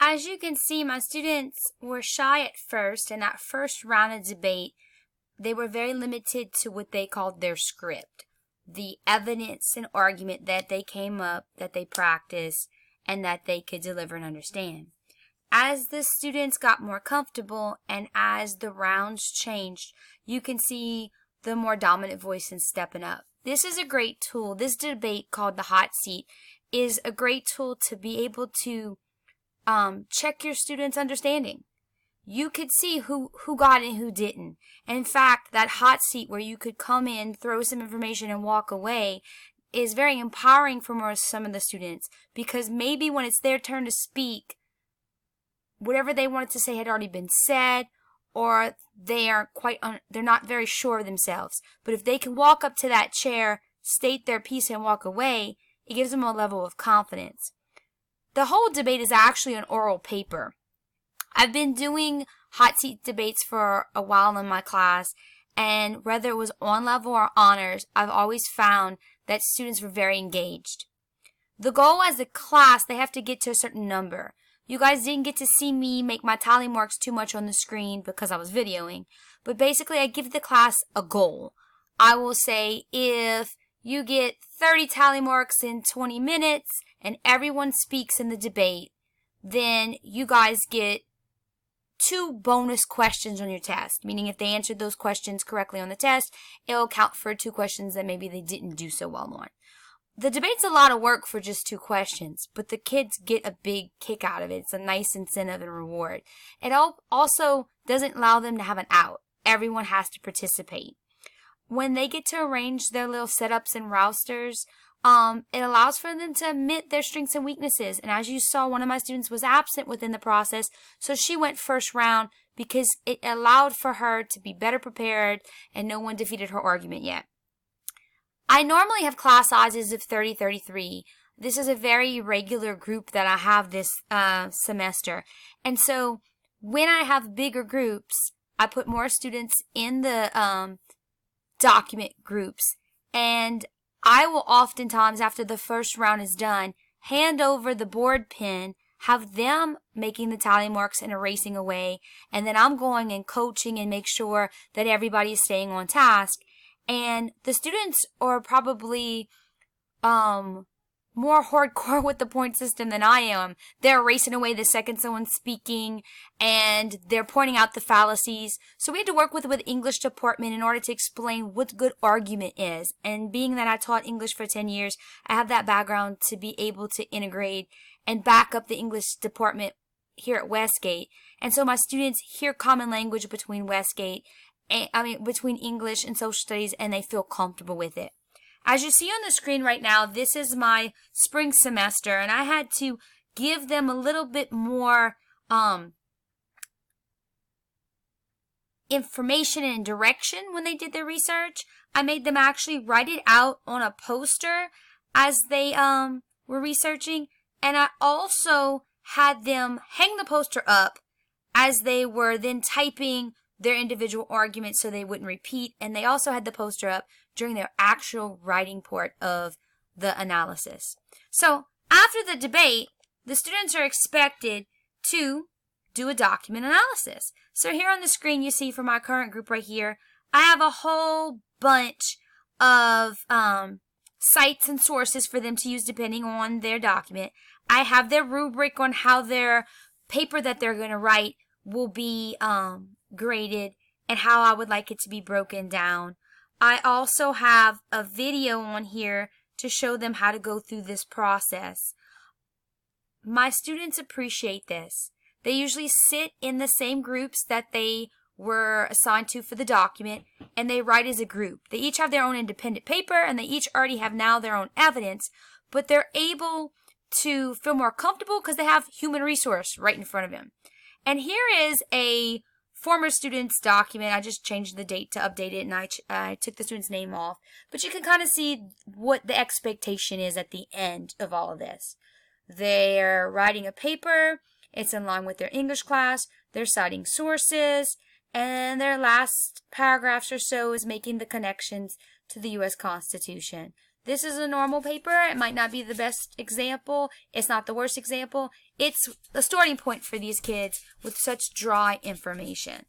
As you can see, my students were shy at first. In that first round of debate, they were very limited to what they called their script, the evidence and argument that they came up, that they practiced, and that they could deliver and understand. As the students got more comfortable and as the rounds changed, you can see the more dominant voice in stepping up. This is a great tool. This debate called the hot seat is a great tool to be able to check your students' understanding. You could see who got it and who didn't. And in fact, that hot seat where you could come in, throw some information, and walk away is very empowering for some of the students, because maybe when it's their turn to speak, whatever they wanted to say had already been said, or they're not very sure of themselves. But if they can walk up to that chair, state their piece, and walk away, it gives them a level of confidence. The whole debate is actually an oral paper. I've been doing hot seat debates for a while in my class, and whether it was on level or honors, I've always found that students were very engaged. The goal as a class, they have to get to a certain number. You guys didn't get to see me make my tally marks too much on the screen because I was videoing, but basically I give the class a goal. I will say, if you get 30 tally marks in 20 minutes and everyone speaks in the debate, then you guys get 2 bonus questions on your test. Meaning if they answered those questions correctly on the test, it'll count for 2 questions that maybe they didn't do so well on. The debate's a lot of work for just 2 questions, but the kids get a big kick out of it. It's a nice incentive and reward. It also doesn't allow them to have an out. Everyone has to participate. When they get to arrange their little setups and rousters, it allows for them to admit their strengths and weaknesses. And as you saw, one of my students was absent within the process, so she went first round because it allowed for her to be better prepared and no one defeated her argument yet. I normally have class sizes of 30, 33. This is a very irregular group that I have this semester. And so when I have bigger groups, I put more students in the document groups, and I will oftentimes, after the first round is done, hand over the board pen, have them making the tally marks and erasing away, and then I'm going and coaching and make sure that everybody is staying on task. And the students are probably more hardcore with the point system than I am. They're erasing away the second someone's speaking, and they're pointing out the fallacies. So we had to work with English department in order to explain what good argument is. And being that I taught English for 10 years, I have that background to be able to integrate and back up the English department here at Westgate. And so my students hear common language between between English and social studies, and they feel comfortable with it. As you see on the screen right now, this is my spring semester, and I had to give them a little bit more information and direction when they did their research. I made them actually write it out on a poster as they were researching, and I also had them hang the poster up as they were then typing their individual arguments so they wouldn't repeat, and they also had the poster up during their actual writing part of the analysis. So after the debate, the students are expected to do a document analysis. So here on the screen you see for my current group right here, I have a whole bunch of sites and sources for them to use depending on their document. I have their rubric on how their paper that they're going to write will be graded and how I would like it to be broken down. I also have a video on here to show them how to go through this process. My students appreciate this. They usually sit in the same groups that they were assigned to for the document, and they write as a group. They each have their own independent paper, and they each already have now their own evidence, but they're able to feel more comfortable because they have human resource right in front of them. And here is a former student's document. I just changed the date to update it, and I took the student's name off. But you can kind of see what the expectation is at the end of all of this. They're writing a paper. It's in line with their English class. They're citing sources. And their last paragraphs or so is making the connections to the U.S. Constitution. This is a normal paper. It might not be the best example. It's not the worst example. It's a starting point for these kids with such dry information.